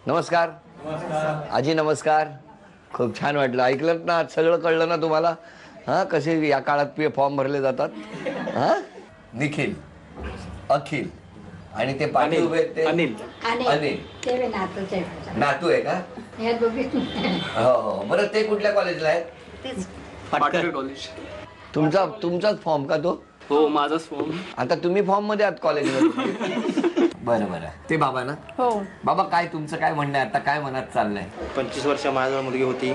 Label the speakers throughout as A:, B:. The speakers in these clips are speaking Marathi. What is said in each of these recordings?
A: नमस्कार. आजी नमस्कार. खूप छान वाटलं. ऐकलं ना, सगळं कळलं ना तुम्हाला? हां, कसे या काळात फॉर्म भरले जातात. हां, निखिल, अखिल आणि ते पाणी उभे ते अनिल.
B: ते
A: नातू आहे का? हो हो. बरं, ते कुठल्या कॉलेजला आहेत?
C: पाटकर कॉलेज.
A: तुमचाच फॉर्म का तो?
C: हो, माझाच फॉर्म.
A: आता तुम्ही फॉर्म मध्ये आहात कॉलेजमध्ये? बरं बरं. ते बाबा ना?
D: हो.
A: बाबा, काय तुमचं काय म्हणणं आहे? आता काय मनात चाललंय?
E: 25 वर्ष माझ्याजवळ मुलगी होती,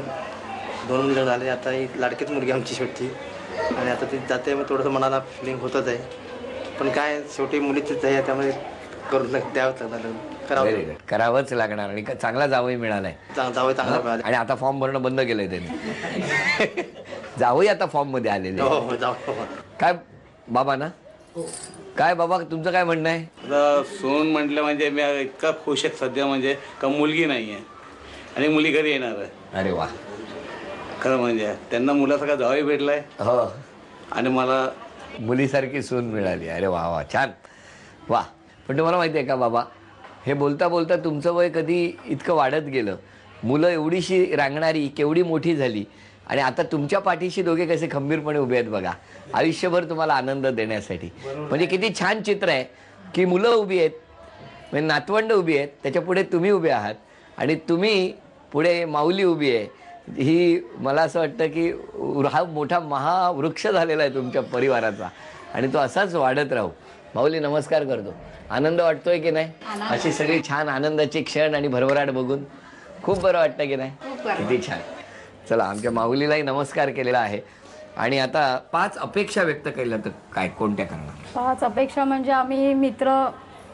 E: 2 मुलं झाले. आता ही लाडकीच मुलगी आमची शेवटची, आणि आता ती जाते. मग थोडंसं मनाला फिलिंग होतच आहे, पण काय शेवटी मुलीचीच आहे, त्यामुळे करून द्यावंच लागणार.
A: करावंच लागणार. आणि चांगला जावई मिळालाय.
E: जावई चांगला मिळाला.
A: आणि आता फॉर्म भरणं बंद केलंय त्यांनी. जावई आता फॉर्म मध्ये आलेले.
E: हो, जाऊ.
A: काय बाबा ना? काय बाबा, तुमचं काय म्हणणं आहे?
F: आता सोन म्हटलं म्हणजे मी इतका खुश आहे सध्या, म्हणजे का मुलगी नाही आहे आणि मुली घरी येणार आहे.
A: अरे वा.
F: खरं म्हणजे त्यांना मुलासारखा जावई भेटलाय.
A: हो.
F: आणि मला
A: मुलीसारखी सून मिळाली. अरे वा वा, छान. वा. पण तुम्हाला माहिती आहे का बाबा, हे बोलता बोलता तुमचं वय कधी इतकं वाढत गेलं. मुलं एवढीशी रांगणारी केवढी मोठी झाली, आणि आता तुमच्या पाठीशी दोघे कसे खंबीरपणे उभे आहेत बघा, आयुष्यभर तुम्हाला आनंद देण्यासाठी. म्हणजे किती छान चित्र आहे की मुलं उभी आहेत, म्हणजे नातवंड उभी आहेत, त्याच्या पुढे तुम्ही उभे आहात, आणि तुम्ही पुढे माऊली उभी आहे. ही मला असं वाटतं की हा मोठा महावृक्ष झालेला आहे तुमच्या परिवाराचा, आणि तो असाच वाढत राहू. माऊली नमस्कार करतो. आनंद वाटतोय की नाही? अशी सगळी छान आनंदाची क्षण आणि भरभराट बघून खूप बरं वाटतं की नाही? किती छान. चला, आमच्या माऊलीलाही नमस्कार केलेला आहे. आणि आता 5 अपेक्षा व्यक्त केल्या तर काय, कोणत्या करणार?
D: 5 अपेक्षा म्हणजे आम्ही मित्र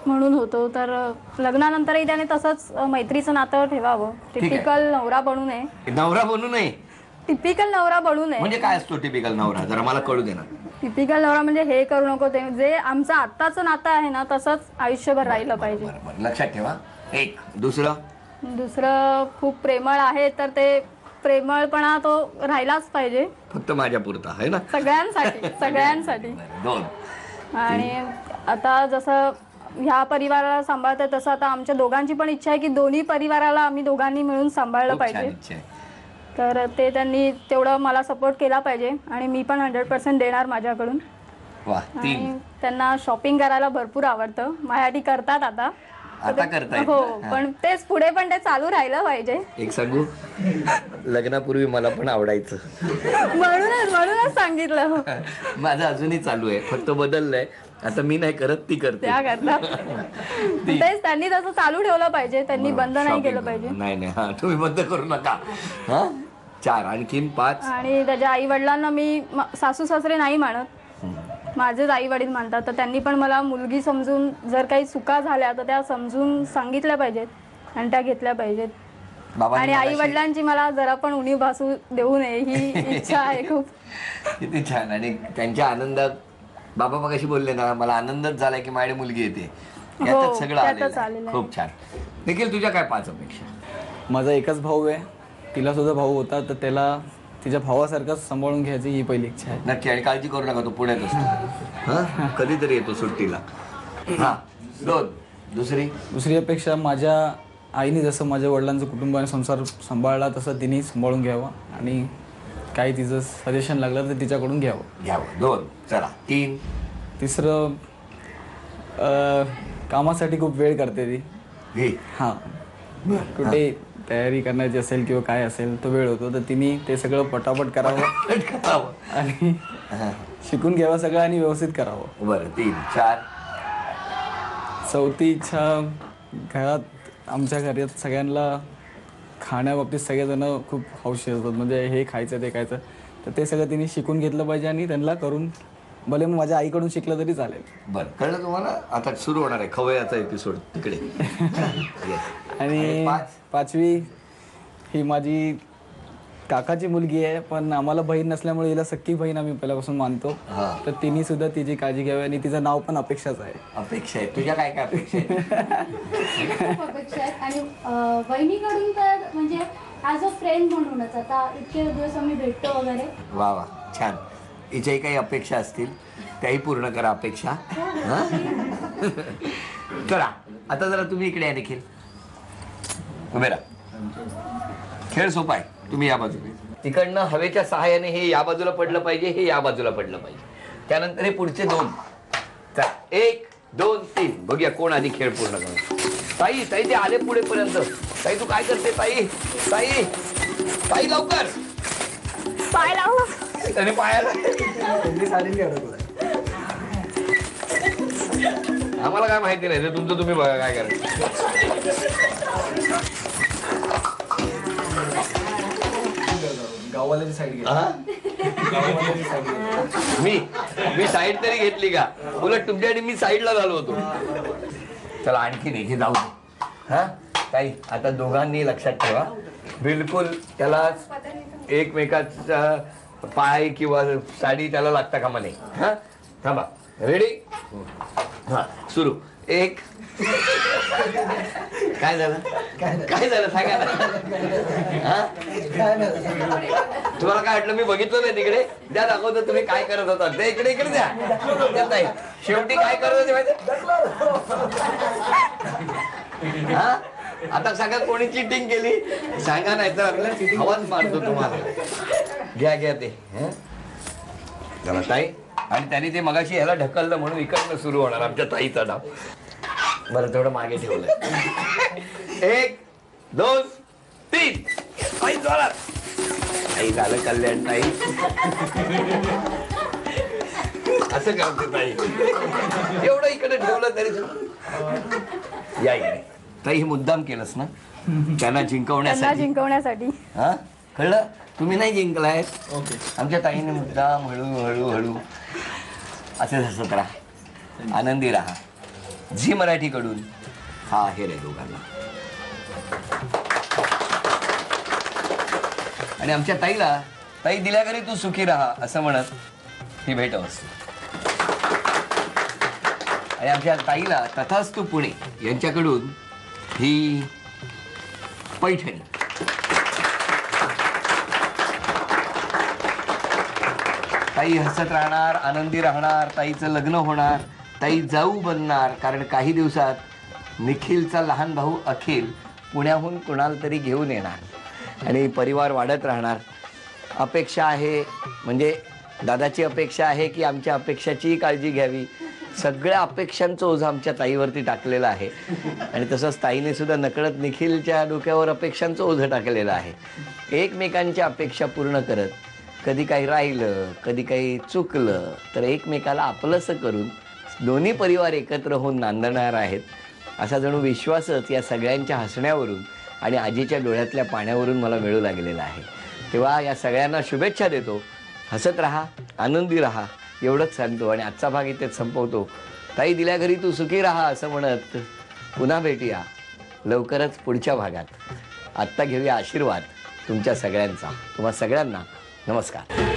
D: म्हणून होतो, तर लग्नानंतरही त्याने तसंच मैत्रीचं नातं ठेवावं. टिपिकल नवरा बनू नये.
A: नवरा बनू नये?
D: टिपिकल नवरा बनू नये
A: म्हणजे काय असतो टिपिकल नवरा? जरा मला कळू दे ना.
D: टिपिकल नवरा म्हणजे हे करू नको, ते जे आमचं आत्ताचं नातं आहे ना तसंच आयुष्यभर राहिलं पाहिजे.
A: बरं, लक्षात ठेवा. एक.
D: दुसरं खूप प्रेमळ आहे, तर ते प्रेमळपणा तो राहिलाच पाहिजे.
A: फक्त माझ्या पुरता आहे ना?
D: सगळ्यांसाठी.
A: 2.
D: आणि आता जसं ह्या परिवाराला सांभाळतं तसं आता आमच्या दोघांची पण इच्छा आहे की दोन्ही परिवाराला आम्ही दोघांनी मिळून सांभाळलं पाहिजे. तर ते त्यांनी तेवढं मला सपोर्ट केला पाहिजे, आणि मी पण 100% देणार माझ्याकडून. आणि त्यांना शॉपिंग करायला भरपूर आवडतं. माझ्यासाठी करतात आता
A: करताय.
D: हो, पण तेच पुढे पण ते चालू राहिलं पाहिजे.
A: एक सांगू, लग्नापूर्वी मला पण आवडायचं.
D: म्हणूनच सांगितलं.
A: माझं अजूनही चालू आहे, फक्त बदललंय. आता मी नाही करत, ती करते.
D: त्या करतात. तेच त्यांनी तसं चालू ठेवलं पाहिजे, त्यांनी बंद नाही केलं पाहिजे.
A: नाही, हा, तुम्ही बंद करू नका. हा. 4. आणखीन 5.
D: आणि त्याच्या आई वडिलांना मी सासू सासरे नाही मानत, माझेच आई वडील मानतात. तर त्यांनी पण मला मुलगी समजून, जर काही चुका झाल्या तर त्या समजून सांगितल्या पाहिजेत आणि त्या घेतल्या पाहिजेत. आणि आई वडिलांची मला जरा पण उणीव भासू देऊ नये ही इच्छा आहे खूप.
A: किती छान. आणि त्यांच्या आनंदात बाबा मगाशी बोलले ना, मला आनंदच झालाय की माझी मुलगी येते. यातच सगळं आलेलं आहे. खूप छान. देखील तुझ्या काय 5 अपेक्षा?
C: माझा एकच भाऊ आहे, तिला सुद्धा भाऊ होता, तर त्याला तिच्या भावासारखंच सांभाळून घ्यायची ही पहिली इच्छा आहे.
A: नक्की. आणि काळजी करू नका, तो पुण्यात असतो. हा, कधीतरी येतो सुट्टीला. हा. 2. दुसरी
C: अपेक्षा, माझ्या आईने जसं माझ्या वडिलांचं कुटुंबाने संसार सांभाळला तसं तिने सांभाळून घ्यावा, आणि काही तिचं सजेशन लागलं तर तिच्याकडून घ्यावं. 2. चला. 3. तिसरं, कामासाठी खूप वेळ करते ती. हां, कुठे तयारी करण्याची असेल किंवा काय असेल तो वेळ होतो, तर तिने ते सगळं पटापट करावं आणि शिकून घ्यावं सगळं आणि व्यवस्थित करावं.
A: बरं. 3. 4.
C: चौथी इच्छा, घरात आमच्या घरात सगळ्यांना खाण्याबाबतीत सगळेजण खूप हौशी असतात, म्हणजे हे खायचं ते खायचं, तर ते सगळं तिने शिकून घेतलं पाहिजे आणि त्यांना करून, भले मग माझ्या आईकडून शिकलं तरी चालेल.
A: बरं, कळलं तुम्हाला? आता सुरू होणार आहे खवय्याचा एपिसोड तिकडे.
C: आणि 5वी, ही माझी काकाची मुलगी आहे, पण आम्हाला बहीण नसल्यामुळे हिला सख्खी बहीण आम्ही पहिल्यापासून मानतो. तर तिने सुद्धा तिची काळजी घ्यावी, आणि तिचं नाव पण अपेक्षाच आहे.
A: अपेक्षा आहे. तुझ्या काय काय अपेक्षा
B: आहेत? आणि बहिणीकडून तर म्हणजे ॲज अ फ्रेंड म्हणूनच आता इतके दिवस आम्ही भेटतो वगैरे.
A: वा वा, छान. हिच्याही काही अपेक्षा असतील त्याही पूर्ण करा अपेक्षा. चला, आता जरा तुम्ही इकडे आहे देखील. उभे राहा. खेळ सोपा आहे. तुम्ही या बाजूला, तिकडनं हवेच्या सहाय्याने हे या बाजूला पडलं पाहिजे, हे या बाजूला पडलं पाहिजे. त्यानंतर हे पुढचे 2. 1 2 3. बघूया कोण आधी खेळ पूर्ण करतो. ताई ताई ते आले पुढे पर्यंत. ताई तू काय करते? ताई ताई ताई लवकर.
D: पाय लावला
A: त्याने पायाला. आम्हाला काय माहिती नाही, ते तुमचं तुम्ही बघा काय करायचं.
C: गाववाल्याची साईड
A: मी साईड तरी घेतली का? उलट तुमच्यासाठी मी साईडला झालो होतो. चला आणखी नाही, हे जाऊ दे. हा ताई आता दोघांनी लक्षात ठेवा, बिलकुल त्याला एकमेकाचा पाय किंवा साडी त्याला लागता कामा नाही. हा थांबा. रेडी? हा सुरू. 1 काय झालं? काय झालं सांगा ना. हा तुम्हाला काय वाटलं? मी बघितलं नाही तिकडे. द्या दाखवतो तुम्ही काय करत होता ते. इकडे इकडे द्या. नाही शेवटी काय करत होते माहिती? हा आता सांगा कोणी चिटिंग केली सांगा, नाही तर आपल्याला आवाज मारतो तुम्हाला. घ्या घ्या ते. चला ताई. आणि त्याने ते मगाशी ह्याला ढकललं म्हणून इकडनं सुरू होणार आमच्या ताईचा डाव. बरं तेवढं मागे ठेवलंय. 1 2 3. ताई जोरात. ताई झालं कल्याण. ताई असं करते ताई. एवढं इकडे ठेवलं तरी या इकडे. ताई हे मुद्दाम केलंस ना त्यांना जिंकवण्यासाठी. हा कळलं? तुम्ही नाही जिंकलाय. आमच्या ताईने मुद्दाम हळू हळू हळू असे हसत राहा, आनंदी राहा. झी मराठीकडून हा आहेर आहे दोघांना. आणि आमच्या ताईला, ताई दिल्या घरी तू सुखी राहा असं म्हणत ही भेट असते. आणि आमच्या ताईला तथास्तु पुणे यांच्याकडून ही पैठणी. ताई हसत राहणार, आनंदी राहणार, ताईचं लग्न होणार, ताई जाऊ बनणार. कारण काही दिवसात निखिलचा लहान भाऊ अखिल पुण्याहून कुणाला तरी घेऊन येणार आणि परिवार वाढत राहणार. अपेक्षा आहे, म्हणजे दादाची अपेक्षा आहे की आमच्या अपेक्षाचीही काळजी घ्यावी. सगळ्या अपेक्षांचं ओझं आमच्या ताईवरती टाकलेलं आहे. आणि तसंच ताईने सुद्धा नकळत निखिलच्या डोक्यावर अपेक्षांचं ओझं टाकलेलं आहे. एकमेकांच्या अपेक्षा पूर्ण करत, कधी काही राहिलं, कधी काही चुकलं तर एकमेकाला आपलंसं करून दोन्ही परिवार एकत्र होऊन नांदणार आहेत असा जणू विश्वासच या सगळ्यांच्या हसण्यावरून आणि आजीच्या डोळ्यातल्या पाण्यावरून मला मिळू लागलेला आहे. तेव्हा या सगळ्यांना शुभेच्छा देतो. हसत राहा, आनंदी राहा एवढंच सांगतो आणि आजचा भाग इथेच संपवतो. ताई दिल्या घरी तू सुखी राहा असं म्हणत पुन्हा भेटूया लवकरच पुढच्या भागात. आत्ता घेऊया आशीर्वाद तुमच्या सगळ्यांचा. तुम्हा सगळ्यांना नमस्कार.